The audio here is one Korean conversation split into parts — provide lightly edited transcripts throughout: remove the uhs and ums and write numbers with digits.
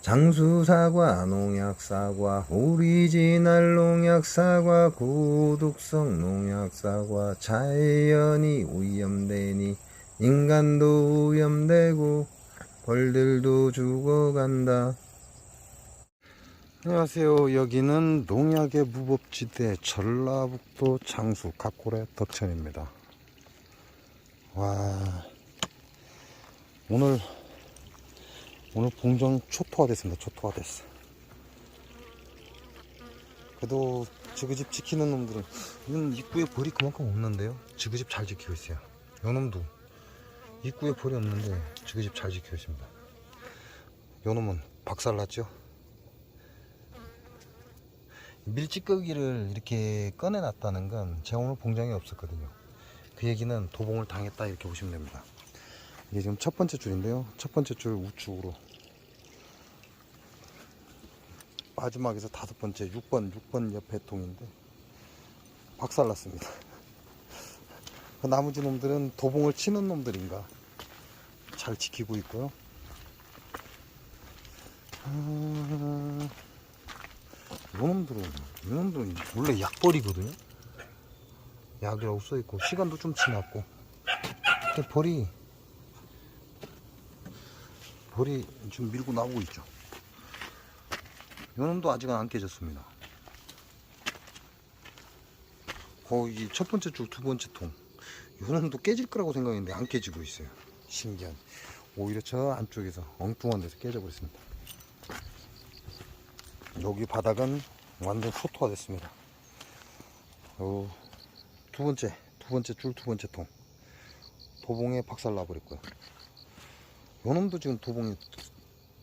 장수사과, 농약사과, 오리지널 농약사과, 고독성 농약사과, 자연이 오염되니 인간도 오염되고 벌들도 죽어간다. 안녕하세요. 여기는 농약의 무법지대 전라북도 장수 각골의 덕천입니다. 와, 오늘 봉정 초토화 됐습니다. 초토화 됐어. 그래도 지그집 지키는 놈들은, 이건 입구에 벌이 그만큼 없는데요, 지그집 잘 지키고 있어요. 요놈도 입구에 벌이 없는데 지그집 잘 지키고 있습니다. 요놈은 박살났죠. 밀찌꺼기를 이렇게 꺼내놨다는 건 제가 오늘 봉장이 없었거든요. 그 얘기는 도봉을 당했다 이렇게 보시면 됩니다. 이게 지금 첫 번째 줄인데요, 첫 번째 줄 우측으로 마지막에서 다섯 번째 6번 옆에 통인데 박살났습니다. 그 나머지 놈들은 도봉을 치는 놈들인가 잘 지키고 있고요. 이놈들은 원래 약벌이거든요. 약이라고 써있고 시간도 좀 지났고, 근데 벌이 지금 밀고 나오고 있죠. 요놈도 아직은 안 깨졌습니다. 거의 첫 번째 줄 두 번째 통, 요놈도 깨질 거라고 생각했는데 안 깨지고 있어요. 신기한. 오히려 저 안쪽에서 엉뚱한 데서 깨져버렸습니다. 여기 바닥은 완전 초토화 됐습니다. 두 번째 줄 두 번째 통 도봉에 박살 나버렸고요. 요놈도 지금 도봉에,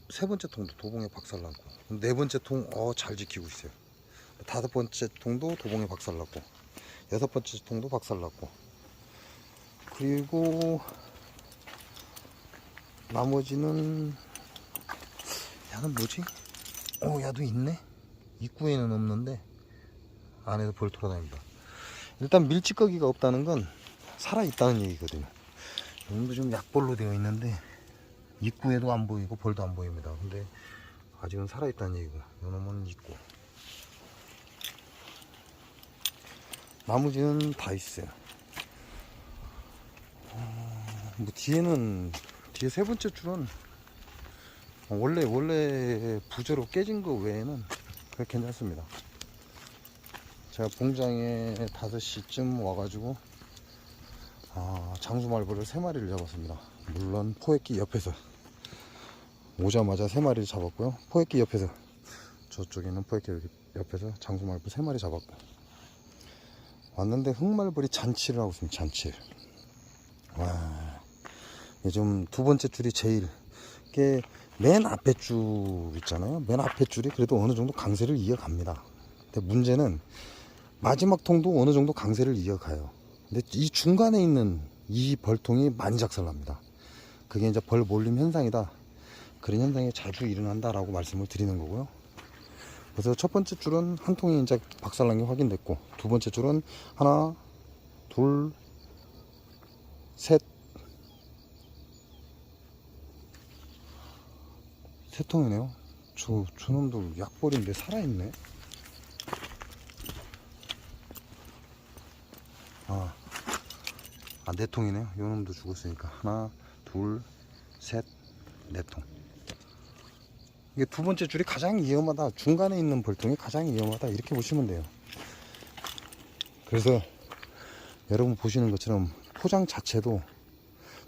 세 번째 통도 도봉에 박살 나고, 네 번째 통 잘 지키고 있어요. 다섯 번째 통도 도봉에 박살 났고, 여섯 번째 통도 박살 났고, 그리고 나머지는, 야는 뭐지? 야도 있네. 입구에는 없는데 안에서 벌 돌아다닙니다. 일단 밀찌꺼기가 없다는 건 살아있다는 얘기거든요. 요놈도 좀 약벌로 되어 있는데 입구에도 안 보이고 벌도 안 보입니다. 근데 아직은 살아있다는 얘기고, 요놈은 있고, 나머지는 다 있어요. 뭐 뒤에 세 번째 줄은 원래 부재로 깨진 거 외에는 그게 괜찮습니다. 제가 봉장에 5시쯤 와가지고 장수말벌을 3마리를 잡았습니다. 물론 포획기 옆에서 오자마자 3마리를 잡았고요. 포획기 옆에서, 저쪽에 있는 포획기 옆에서 장수말벌 3마리 잡았고, 왔는데 흑말벌이 잔치를 하고 있습니다. 잔치. 와, 좀 두 번째 줄이 제일, 이게 맨 앞에 줄 있잖아요. 맨 앞에 줄이 그래도 어느 정도 강세를 이어갑니다. 근데 문제는 마지막 통도 어느 정도 강세를 이어가요. 근데 이 중간에 있는 이 벌통이 많이 작살납니다. 그게 이제 벌 몰림 현상이다, 그런 현상이 자주 일어난다라고 말씀을 드리는 거고요. 그래서 첫 번째 줄은 한 통이 이제 박살난 게 확인됐고, 두 번째 줄은 하나, 둘, 셋, 세 통이네요. 저놈도 약벌인데 살아있네. 네 통이네요. 요놈도 죽었으니까 하나, 둘, 셋, 네 통. 이게 두 번째 줄이 가장 위험하다, 중간에 있는 벌통이 가장 위험하다, 이렇게 보시면 돼요. 그래서 여러분 보시는 것처럼 포장 자체도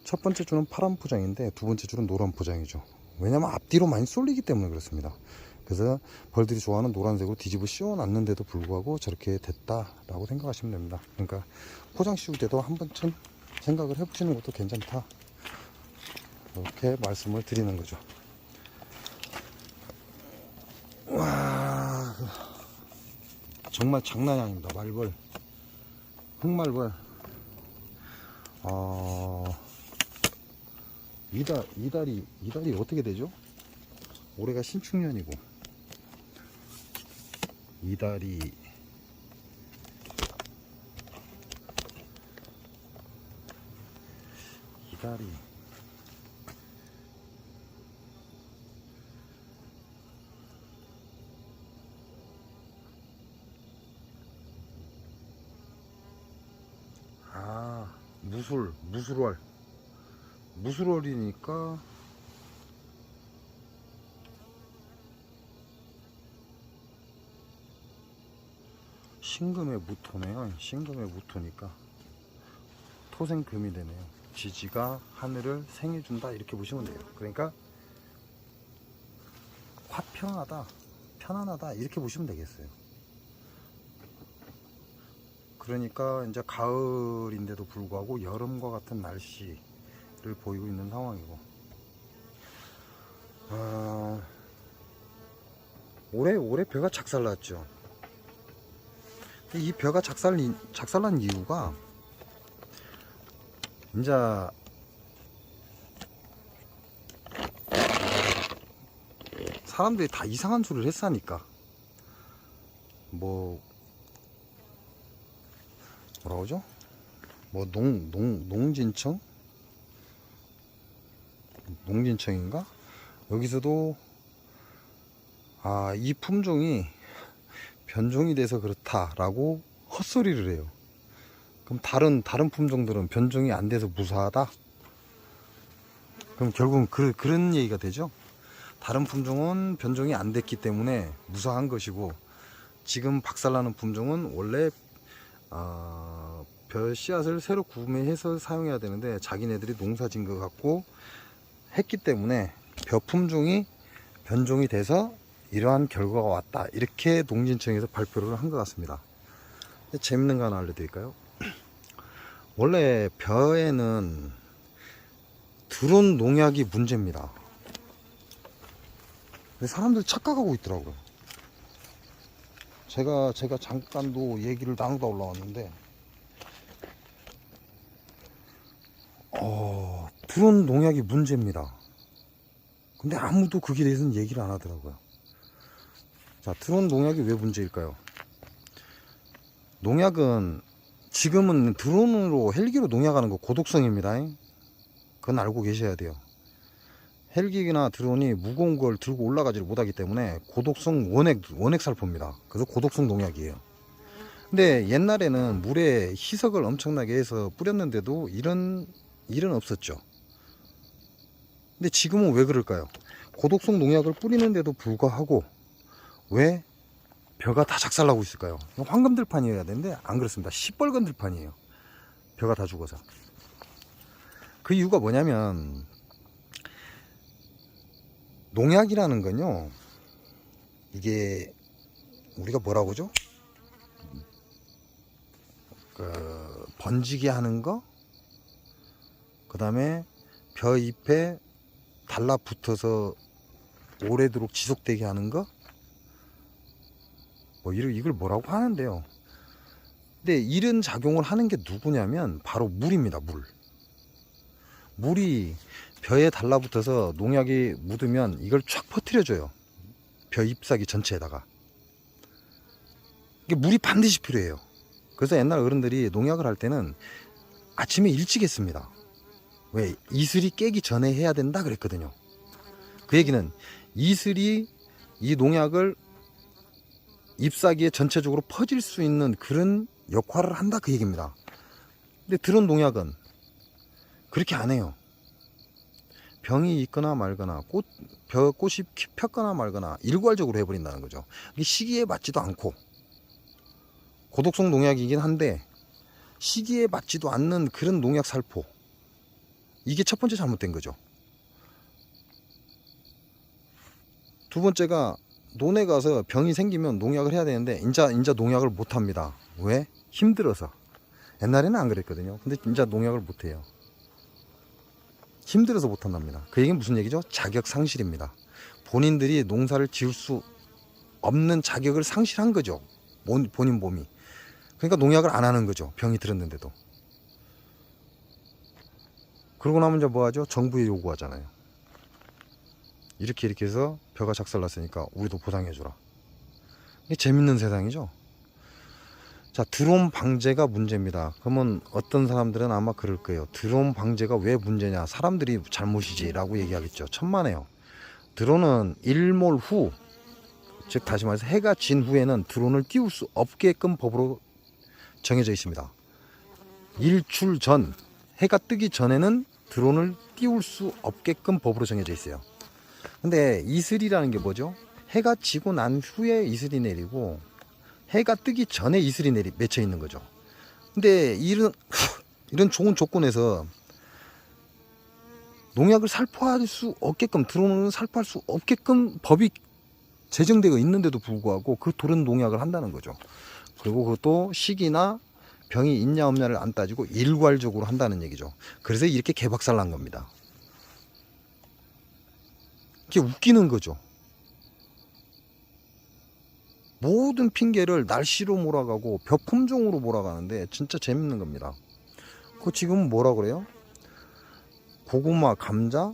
첫 번째 줄은 파란 포장인데 두 번째 줄은 노란 포장이죠. 왜냐면 앞뒤로 많이 쏠리기 때문에 그렇습니다. 그래서 벌들이 좋아하는 노란색으로 뒤집어 씌워놨는데도 불구하고 저렇게 됐다라고 생각하시면 됩니다. 그러니까 포장 씌울 때도 한 번쯤 생각을 해보시는 것도 괜찮다, 이렇게 말씀을 드리는 거죠. 와, 정말 장난이 아닙니다. 말벌, 흑말벌. 이달이 어떻게 되죠? 올해가 신축년이고, 이달이 무술월이니까 신금의 무토네요. 신금의 무토니까 토생금이 되네요. 지지가 하늘을 생해준다 이렇게 보시면 돼요. 그러니까 화평하다, 편안하다 이렇게 보시면 되겠어요. 그러니까 이제 가을인데도 불구하고 여름과 같은 날씨를 보이고 있는 상황이고, 올해 벼가 작살났죠. 이 벼가 작살난 이유가 이제 사람들이 다 이상한 소리를 했으니까, 뭐라 그러죠? 뭐 농진청인가? 여기서도 이 품종이 변종이 돼서 그렇다라고 헛소리를 해요. 그럼 다른 품종들은 변종이 안 돼서 무사하다? 그럼 결국은 그런 얘기가 되죠. 다른 품종은 변종이 안 됐기 때문에 무사한 것이고, 지금 박살나는 품종은 원래 벼 씨앗을 새로 구매해서 사용해야 되는데 자기네들이 농사진 것 같고 했기 때문에 벼 품종이 변종이 돼서 이러한 결과가 왔다, 이렇게 농진청에서 발표를 한 것 같습니다. 재밌는 거 하나 알려드릴까요? 원래 벼에는 드론 농약이 문제입니다. 사람들이 착각하고 있더라고요. 제가 잠깐도 얘기를 나누다 올라왔는데, 드론 농약이 문제입니다. 근데 아무도 거기에 대해서는 얘기를 안 하더라고요. 자, 드론 농약이 왜 문제일까요? 농약은 지금은 드론으로 헬기로 농약하는 거 고독성입니다. 그건 알고 계셔야 돼요. 헬기나 드론이 무거운 걸 들고 올라가지를 못하기 때문에 고독성 원액 살포입니다. 그래서 고독성 농약이에요. 근데 옛날에는 물에 희석을 엄청나게 해서 뿌렸는데도 이런 일은 없었죠. 근데 지금은 왜 그럴까요? 고독성 농약을 뿌리는데도 불구하고 왜 벼가 다 작살나고 있을까요? 황금들판이어야 되는데 안 그렇습니다. 시뻘건 들판이에요. 벼가 다 죽어서. 그 이유가 뭐냐면, 농약이라는 건요, 이게 우리가 뭐라고 하죠? 번지게 하는 거, 그 다음에 벼 잎에 달라붙어서 오래도록 지속되게 하는 거, 이걸 뭐라고 하는데요. 근데 이런 작용을 하는 게 누구냐면 바로 물입니다. 물이 벼에 달라붙어서 농약이 묻으면 이걸 쫙 퍼뜨려줘요. 벼 잎사귀 전체에다가. 이게 물이 반드시 필요해요. 그래서 옛날 어른들이 농약을 할 때는 아침에 일찍 했습니다. 왜? 이슬이 깨기 전에 해야 된다 그랬거든요. 그 얘기는 이슬이 이 농약을 잎사귀에 전체적으로 퍼질 수 있는 그런 역할을 한다, 그 얘기입니다. 근데 드론 농약은 그렇게 안 해요. 병이 있거나 말거나 꽃이 폈거나 말거나 일괄적으로 해버린다는 거죠. 이게 시기에 맞지도 않고, 고독성 농약이긴 한데 시기에 맞지도 않는 그런 농약 살포, 이게 첫 번째 잘못된 거죠. 두 번째가, 논에 가서 병이 생기면 농약을 해야 되는데 인자 농약을 못 합니다. 왜? 힘들어서. 옛날에는 안 그랬거든요. 근데 인자 농약을 못 해요. 힘들어서 못 한답니다. 그 얘기는 무슨 얘기죠? 자격 상실입니다. 본인들이 농사를 지을 수 없는 자격을 상실한 거죠. 본인 몸이. 그러니까 농약을 안 하는 거죠. 병이 들었는데도. 그러고 나면 이제 뭐 하죠? 정부에 요구하잖아요. 이렇게 해서 벼가 작살났으니까 우리도 보상해주라. 이게 재밌는 세상이죠. 자, 드론 방제가 문제입니다. 그러면 어떤 사람들은 아마 그럴 거예요. 드론 방제가 왜 문제냐? 사람들이 잘못이지 라고 얘기하겠죠. 천만에요. 드론은 일몰 후, 즉 다시 말해서 해가 진 후에는 드론을 띄울 수 없게끔 법으로 정해져 있습니다. 일출 전, 해가 뜨기 전에는 드론을 띄울 수 없게끔 법으로 정해져 있어요. 근데 이슬이라는 게 뭐죠? 해가 지고 난 후에 이슬이 내리고 해가 뜨기 전에 이슬이 맺혀 있는 거죠. 근데 이런 좋은 조건에서 농약을 살포할 수 없게끔, 드론을 살포할 수 없게끔 법이 제정되어 있는데도 불구하고 그 도른 농약을 한다는 거죠. 그리고 그것도 시기나 병이 있냐 없냐를 안 따지고 일괄적으로 한다는 얘기죠. 그래서 이렇게 개박살 난 겁니다. 이게 웃기는 거죠. 모든 핑계를 날씨로 몰아가고 벼 품종으로 몰아가는데 진짜 재밌는 겁니다. 그 지금 뭐라 그래요? 고구마, 감자,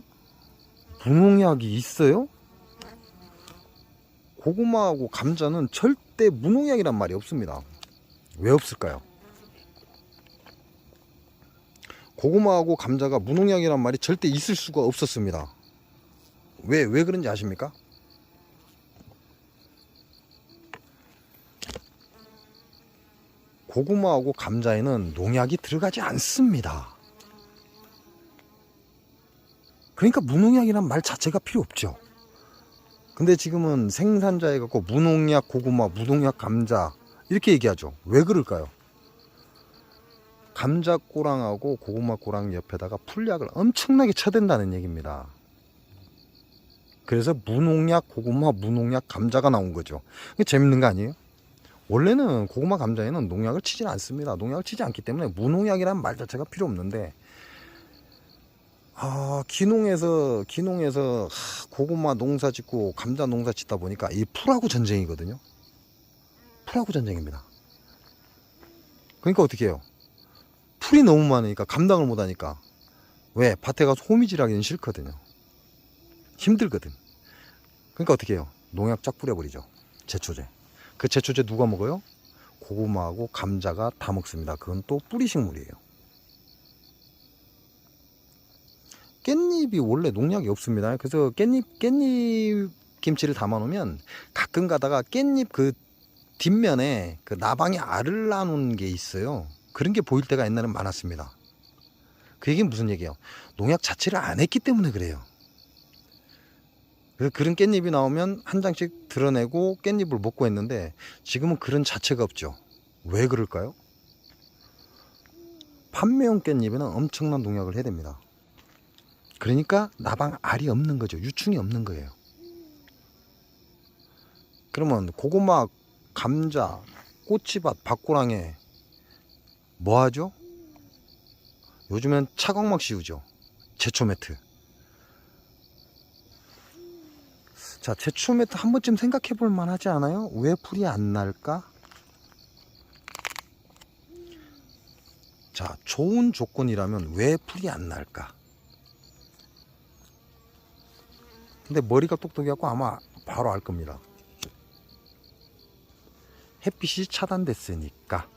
무농약이 있어요? 고구마하고 감자는 절대 무농약이란 말이 없습니다. 왜 없을까요? 고구마하고 감자가 무농약이란 말이 절대 있을 수가 없었습니다. 왜 그런지 아십니까? 고구마하고 감자에는 농약이 들어가지 않습니다. 그러니까 무농약이란 말 자체가 필요 없죠. 근데 지금은 생산자에 갖고 무농약 고구마, 무농약 감자 이렇게 얘기하죠. 왜 그럴까요? 감자 꼬랑하고 고구마 꼬랑 옆에다가 풀약을 엄청나게 쳐댄다는 얘기입니다. 그래서 무농약 고구마, 무농약 감자가 나온 거죠. 이게 재밌는 거 아니에요? 원래는 고구마 감자에는 농약을 치지 않습니다. 농약을 치지 않기 때문에 무농약이라는 말 자체가 필요 없는데, 기농에서 고구마 농사 짓고 감자 농사 짓다 보니까 이 풀하고 전쟁이거든요. 풀하고 전쟁입니다. 그러니까 어떻게 해요? 풀이 너무 많으니까 감당을 못하니까, 왜? 밭에 가서 호미질하기는 싫거든요. 힘들거든. 그러니까 어떻게 해요? 농약 쫙 뿌려버리죠. 제초제. 그 제초제 누가 먹어요? 고구마하고 감자가 다 먹습니다. 그건 또 뿌리식물이에요. 깻잎이 원래 농약이 없습니다. 그래서 깻잎 김치를 담아 놓으면 가끔 가다가 깻잎 그 뒷면에 그 나방이 알을 낳은 게 있어요. 그런 게 보일 때가 옛날엔 많았습니다. 그 얘기는 무슨 얘기예요? 농약 자체를 안 했기 때문에 그래요. 그래서 그런 깻잎이 나오면 한 장씩 드러내고 깻잎을 먹고 했는데 지금은 그런 자체가 없죠. 왜 그럴까요? 판매용 깻잎에는 엄청난 농약을 해야 됩니다. 그러니까 나방 알이 없는 거죠. 유충이 없는 거예요. 그러면 고구마, 감자, 꼬치밭, 밭고랑에 뭐 하죠? 요즘엔 차광막 씌우죠. 제초 매트. 자, 제초 매트 한 번쯤 생각해 볼 만하지 않아요? 왜 풀이 안 날까? 자, 좋은 조건이라면 왜 풀이 안 날까? 근데 머리가 똑똑해갖고 아마 바로 알 겁니다. 햇빛이 차단됐으니까.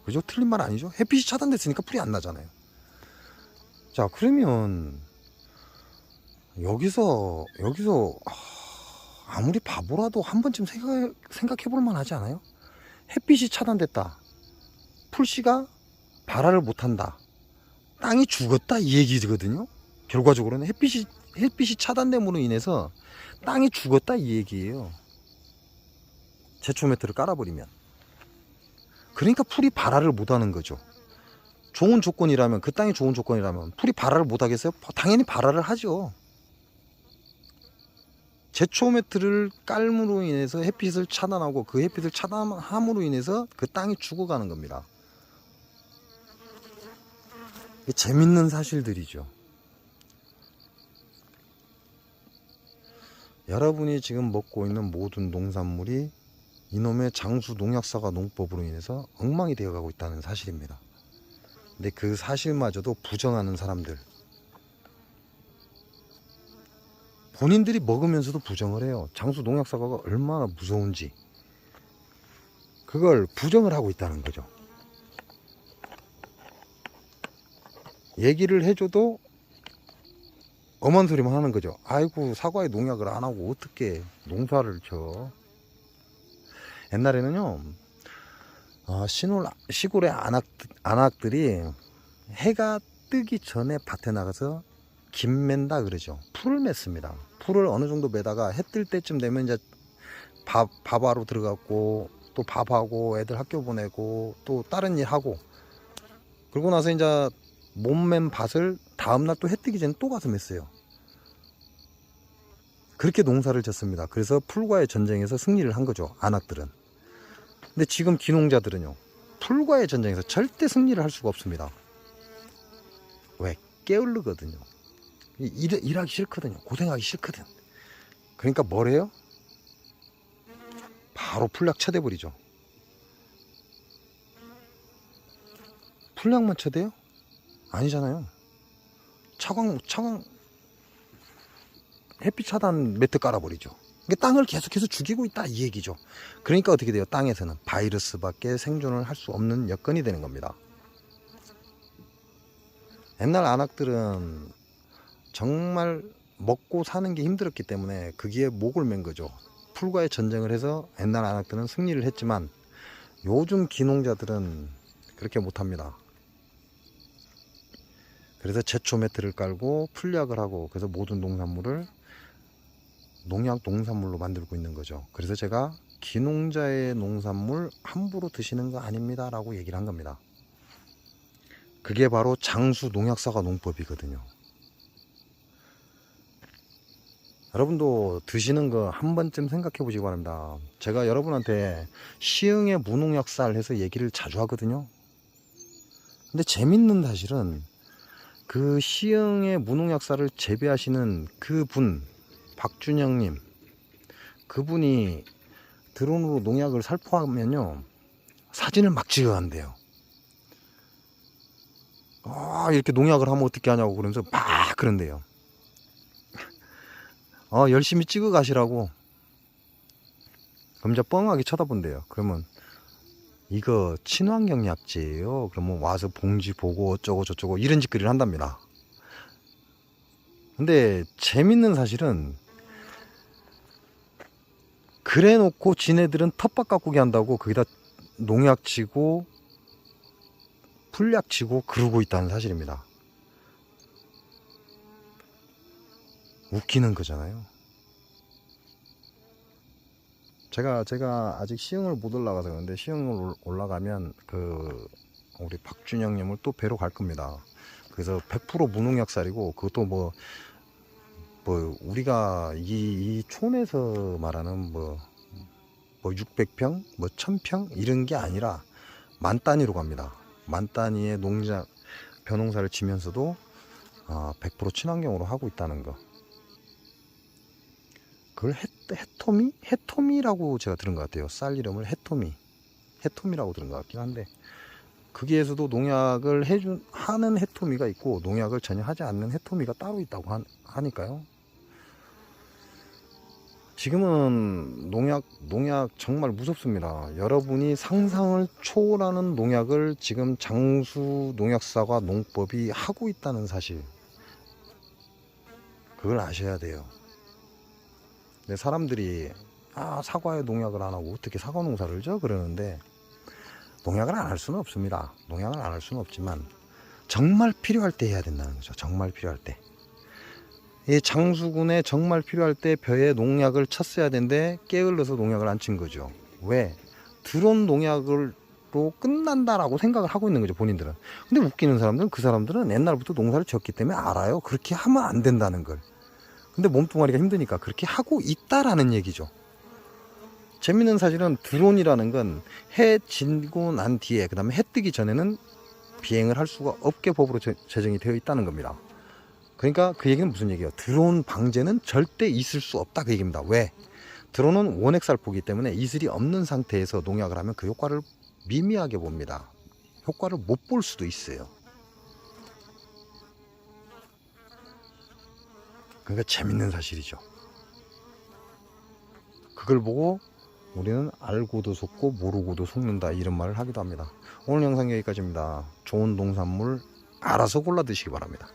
그죠? 틀린 말 아니죠? 햇빛이 차단됐으니까 풀이 안 나잖아요. 자, 그러면 여기서 아무리 바보라도 한 번쯤 생각해 볼 만하지 않아요? 햇빛이 차단됐다. 풀씨가 발화를 못한다. 땅이 죽었다 이 얘기거든요. 결과적으로는 햇빛이 차단됨으로 인해서 땅이 죽었다 이 얘기예요. 제초 매트를 깔아버리면. 그러니까 풀이 발화를 못하는 거죠. 좋은 조건이라면, 그 땅이 좋은 조건이라면 풀이 발화를 못하겠어요? 당연히 발화를 하죠. 제초 매트를 깔므로 인해서 햇빛을 차단하고 그 햇빛을 차단함으로 인해서 그 땅이 죽어가는 겁니다. 이게 재밌는 사실들이죠. 여러분이 지금 먹고 있는 모든 농산물이 이놈의 장수 농약사과 농법으로 인해서 엉망이 되어가고 있다는 사실입니다. 근데 그 사실마저도 부정하는 사람들, 본인들이 먹으면서도 부정을 해요. 장수 농약사과가 얼마나 무서운지 그걸 부정을 하고 있다는 거죠. 얘기를 해줘도 엄한 소리만 하는 거죠. 아이고, 사과에 농약을 안 하고 어떻게 농사를 쳐. 옛날에는요, 시골의 안악들이 해가 뜨기 전에 밭에 나가서 김 맨다 그러죠. 풀을 맺습니다. 풀을 어느 정도 매다가 해 뜰 때쯤 되면 이제 밥하러 들어갔고, 또 밥하고 애들 학교 보내고 또 다른 일 하고, 그러고 나서 이제 몸맨 밭을 다음날 또 해 뜨기 전에 또 가서 맸어요. 그렇게 농사를 졌습니다. 그래서 풀과의 전쟁에서 승리를 한 거죠, 안악들은. 근데 지금 기농자들은요, 풀과의 전쟁에서 절대 승리를 할 수가 없습니다. 왜? 게을르거든요. 일하기 싫거든요. 고생하기 싫거든. 그러니까 뭘 해요? 바로 풀약 쳐대버리죠. 풀약만 쳐대요? 아니잖아요. 차광 햇빛 차단 매트 깔아버리죠. 이게 땅을 계속해서 죽이고 있다 이 얘기죠. 그러니까 어떻게 돼요? 땅에서는 바이러스밖에 생존을 할 수 없는 여건이 되는 겁니다. 옛날 안악들은 정말 먹고 사는 게 힘들었기 때문에 거기에 목을 맨 거죠. 풀과의 전쟁을 해서 옛날 안악들은 승리를 했지만 요즘 기농자들은 그렇게 못합니다. 그래서 제초 매트를 깔고 풀약을 하고, 그래서 모든 농산물을 농약 농산물로 만들고 있는 거죠. 그래서 제가 기농자의 농산물 함부로 드시는 거 아닙니다 라고 얘기를 한 겁니다. 그게 바로 장수 농약사과 농법이거든요. 여러분도 드시는 거 한 번쯤 생각해 보시기 바랍니다. 제가 여러분한테 시흥의 무농약살 해서 얘기를 자주 하거든요. 근데 재밌는 사실은 그 시흥의 무농약살을 재배하시는 그분, 박준영님, 그분이 드론으로 농약을 살포하면요, 사진을 막 찍어간대요. 이렇게 농약을 하면 어떻게 하냐고 그러면서 막 그런대요. 열심히 찍어 가시라고. 그럼 이제 뻥하게 쳐다본대요. 그러면 이거 친환경 약재예요. 그러면 와서 봉지 보고 어쩌고 저쩌고 이런 짓거리를 한답니다. 근데 재밌는 사실은 그래 놓고 지네들은 텃밭 가꾸기 한다고 거기다 농약 치고 풀약 치고 그러고 있다는 사실입니다. 웃기는 거잖아요. 제가 아직 시흥을 못 올라가서 그런데, 시흥을 올라가면 우리 박준영님을 또 뵈러 갈 겁니다. 그래서 100% 무농약살이고, 그것도 뭐 우리가 이 촌에서 말하는 뭐 600평, 뭐 1000평 이런 게 아니라 만 단위로 갑니다. 만 단위의 벼농사를 지면서도 100% 친환경으로 하고 있다는 거. 그걸 해토미라고 제가 들은 것 같아요. 쌀 이름을 해토미라고 들은 것 같긴 한데, 거기에서도 농약을 하는 해토미가 있고 농약을 전혀 하지 않는 해토미가 따로 있다고 하니까요. 지금은 농약 정말 무섭습니다. 여러분이 상상을 초월하는 농약을 지금 장수 농약사과 농법이 하고 있다는 사실, 그걸 아셔야 돼요. 근데 사람들이 사과에 농약을 안 하고 어떻게 사과 농사를 져? 그러는데, 농약을 안 할 수는 없습니다. 농약을 안 할 수는 없지만 정말 필요할 때 해야 된다는 거죠. 정말 필요할 때. 이 장수군에 정말 필요할 때 벼에 농약을 쳤어야 되는데 게을러서 농약을 안 친 거죠. 왜? 드론 농약으로 끝난다라고 생각을 하고 있는 거죠, 본인들은. 근데 웃기는 사람들은, 그 사람들은 옛날부터 농사를 지었기 때문에 알아요. 그렇게 하면 안 된다는 걸. 근데 몸뚱아리가 힘드니까 그렇게 하고 있다라는 얘기죠. 재밌는 사실은 드론이라는 건 해 지고 난 뒤에, 그 다음에 해 뜨기 전에는 비행을 할 수가 없게 법으로 제정이 되어 있다는 겁니다. 그러니까 그 얘기는 무슨 얘기예요? 드론 방제는 절대 있을 수 없다 그 얘기입니다. 왜? 드론은 원액살포기 때문에 이슬이 없는 상태에서 농약을 하면 그 효과를 미미하게 봅니다. 효과를 못 볼 수도 있어요. 그러니까 재밌는 사실이죠. 그걸 보고 우리는 알고도 속고 모르고도 속는다, 이런 말을 하기도 합니다. 오늘 영상 여기까지입니다. 좋은 농산물 알아서 골라 드시기 바랍니다.